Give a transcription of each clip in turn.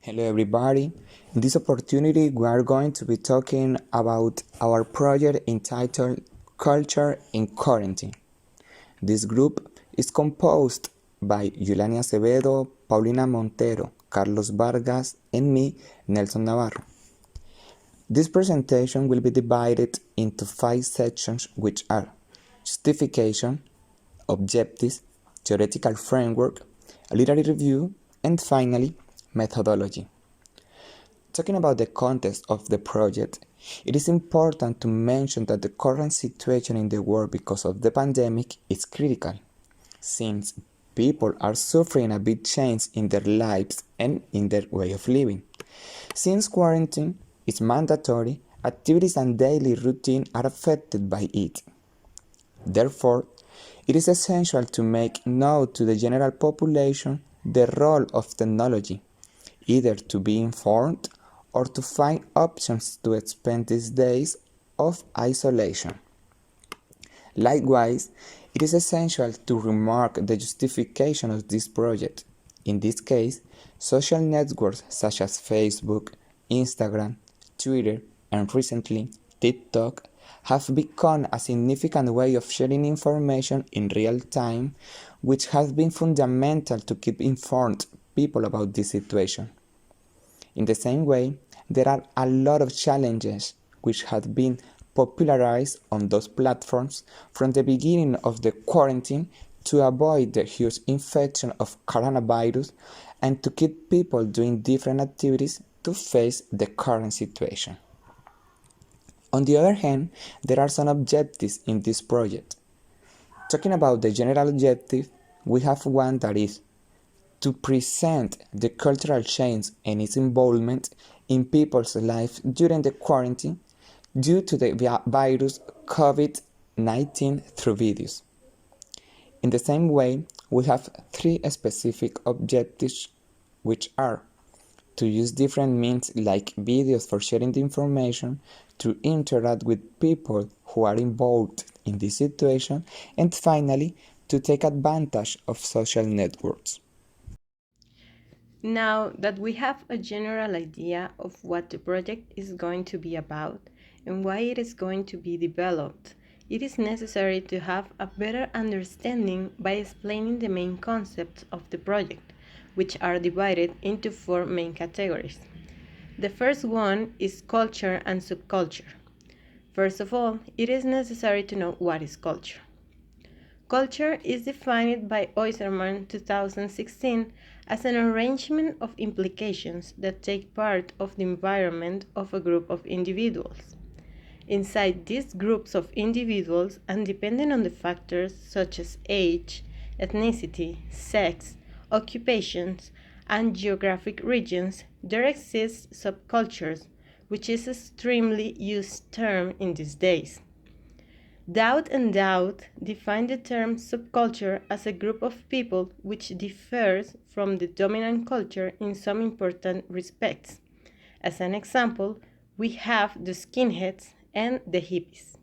Hello everybody. In this opportunity we are going to be talking about our project entitled Culture in Quarantine. This group is composed by Yulani Acevedo, Paulina Montero, Carlos Vargas, and me, Nelson Navarro. This presentation will be divided into 5 sections, which are justification, objectives, theoretical framework, a literary review, and finally, methodology. Talking about the context of the project, it is important to mention that the current situation in the world because of the pandemic is critical, since people are suffering a big change in their lives and in their way of living. Since quarantine is mandatory, activities and daily routine are affected by it. Therefore, it is essential to make known to the general population the role of technology, either to be informed or to find options to spend these days of isolation. Likewise, it is essential to remark the justification of this project. In this case, social networks such as Facebook, Instagram, Twitter, and recently TikTok have become a significant way of sharing information in real time, which has been fundamental to keep informed people about this situation. In the same way, there are a lot of challenges which have been popularized on those platforms from the beginning of the quarantine to avoid the huge infection of coronavirus and to keep people doing different activities to face the current situation. On the other hand, there are some objectives in this project. Talking about the general objective, we have one that is to present the cultural change and its involvement in people's lives during the quarantine due to the virus COVID-19 through videos. In the same way, we have 3 specific objectives, which are to use different means like videos for sharing the information, to interact with people who are involved in this situation, and finally, to take advantage of social networks. Now that we have a general idea of what the project is going to be about and why it is going to be developed, it is necessary to have a better understanding by explaining the main concepts of the project, which are divided into 4 main categories. The first one is culture and subculture. First of all, it is necessary to know what is culture. Culture is defined by Oyserman 2016 as an arrangement of implications that take part of the environment of a group of individuals. Inside these groups of individuals, and depending on the factors such as age, ethnicity, sex, occupations, and geographic regions, there exist subcultures, which is an extremely used term in these days. Doubt and Doubt define the term subculture as a group of people which differs from the dominant culture in some important respects. As an example, we have the skinheads and the hippies.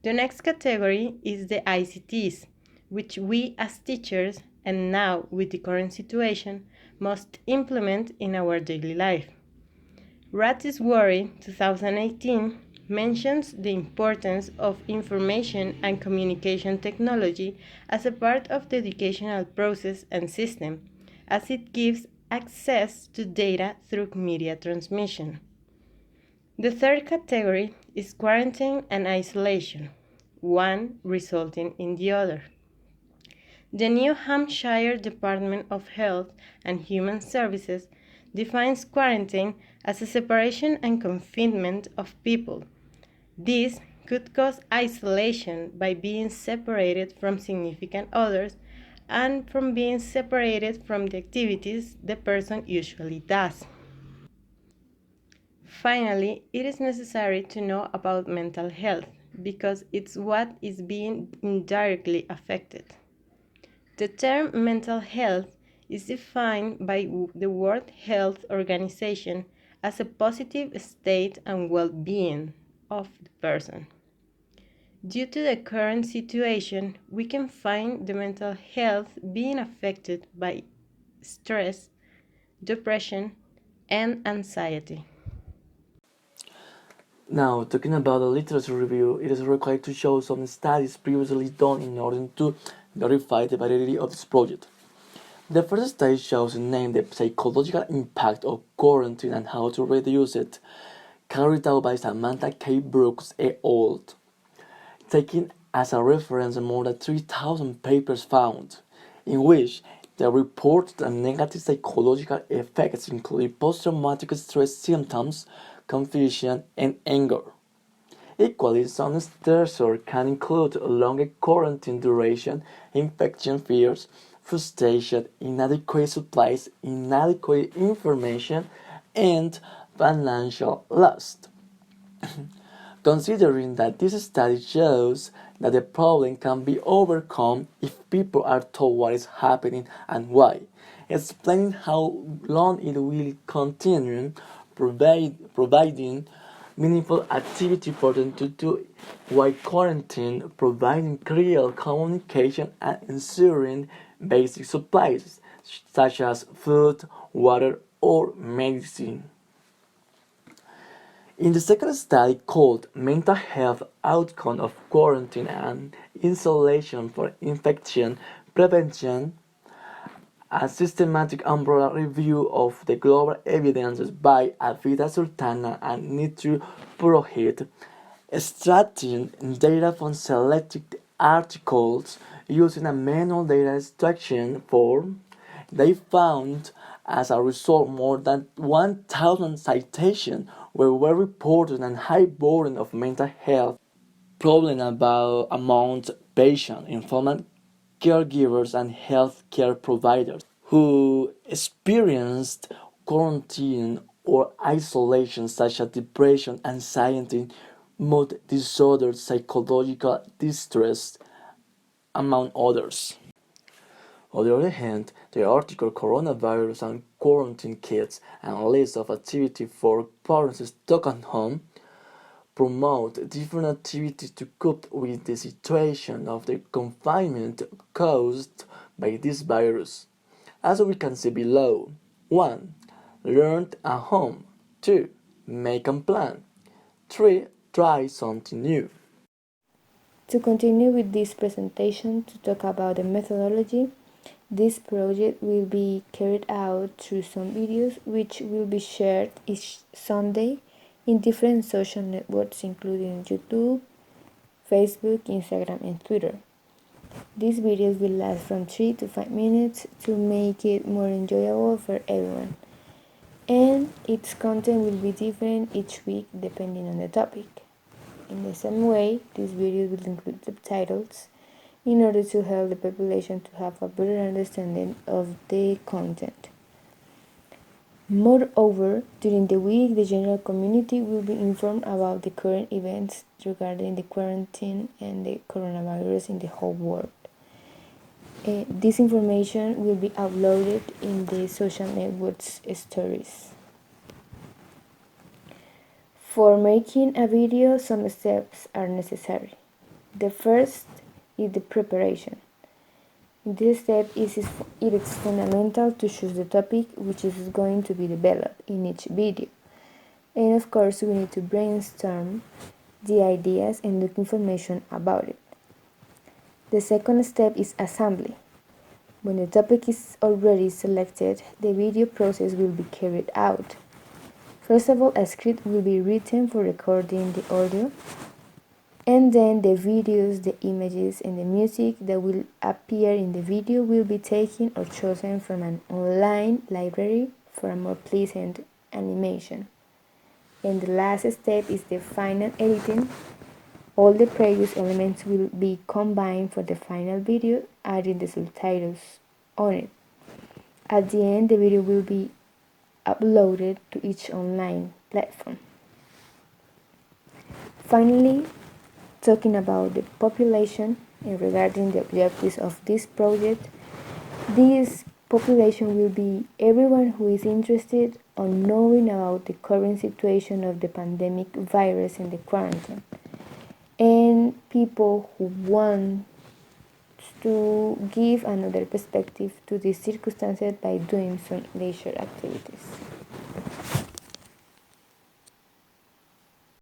The next category is the ICTs, which we as teachers, and now with the current situation, must implement in our daily life. Ratiswari 2018 mentions the importance of information and communication technology as a part of the educational process and system, as it gives access to data through media transmission. The third category is quarantine and isolation, one resulting in the other. The New Hampshire Department of Health and Human Services defines quarantine as a separation and confinement of people. This could cause isolation by being separated from significant others and from being separated from the activities the person usually does. Finally, it is necessary to know about mental health because it's what is being indirectly affected. The term mental health is defined by the World Health Organization as a positive state and well-being of the person. Due to the current situation, we can find the mental health being affected by stress, depression, and anxiety. Now, talking about the literature review, it is required to show some studies previously done in order to verify the validity of this project. The first study shows named the psychological impact of quarantine and how to reduce it, carried out by Samantha K. Brooks et al., taking as a reference more than 3,000 papers found, in which they reported the negative psychological effects including post-traumatic stress symptoms, confusion, and anger. Equally, some stressors can include a longer quarantine duration, infection fears, frustration, inadequate supplies, inadequate information, and financial loss. Considering that this study shows that the problem can be overcome if people are told what is happening and why, explaining how long it will continue, providing meaningful activity for them to do while quarantine, providing clear communication and ensuring basic supplies such as food, water, or medicine. In the second study called Mental Health Outcome of Quarantine and Isolation for Infection Prevention, a systematic umbrella review of the global evidences by Avita Sultana and Nitru Purohit, extracting data from selected articles using a manual data extraction form, they found as a result more than 1,000 citations were reported and high burden of mental health problem about among patients, informed caregivers, and healthcare providers who experienced quarantine or isolation, such as depression, anxiety, mood disorders, psychological distress, among others. On the other hand, the article Coronavirus and Quarantine Kits and a list of activities for parents stuck at home promote different activities to cope with the situation of the confinement caused by this virus. As we can see below, 1. Learn at home. 2. Make a plan. 3. Try something new. To continue with this presentation to talk about the methodology, this project will be carried out through some videos which will be shared each Sunday in different social networks including YouTube, Facebook, Instagram, and Twitter. These videos will last from 3 to 5 minutes to make it more enjoyable for everyone. And its content will be different each week depending on the topic. In the same way, these videos will include subtitles in order to help the population to have a better understanding of the content. Moreover, during the week, the general community will be informed about the current events regarding the quarantine and the coronavirus in the whole world. This information will be uploaded in the social networks stories. For making a video, some steps are necessary. The first is the preparation. This step it is fundamental to choose the topic which is going to be developed in each video. And of course, we need to brainstorm the ideas and look information about it. The second step is assembly. When the topic is already selected, the video process will be carried out. First of all, a script will be written for recording the audio, and then the videos, the images, and the music that will appear in the video will be taken or chosen from an online library for a more pleasant animation. And the last step is the final editing. All the previous elements will be combined for the final video, adding the subtitles on it. At the end, the video will be uploaded to each online platform. Finally, talking about the population and regarding the objectives of this project, this population will be everyone who is interested on knowing about the current situation of the pandemic virus and the quarantine, and people who want to give another perspective to these circumstances by doing some leisure activities.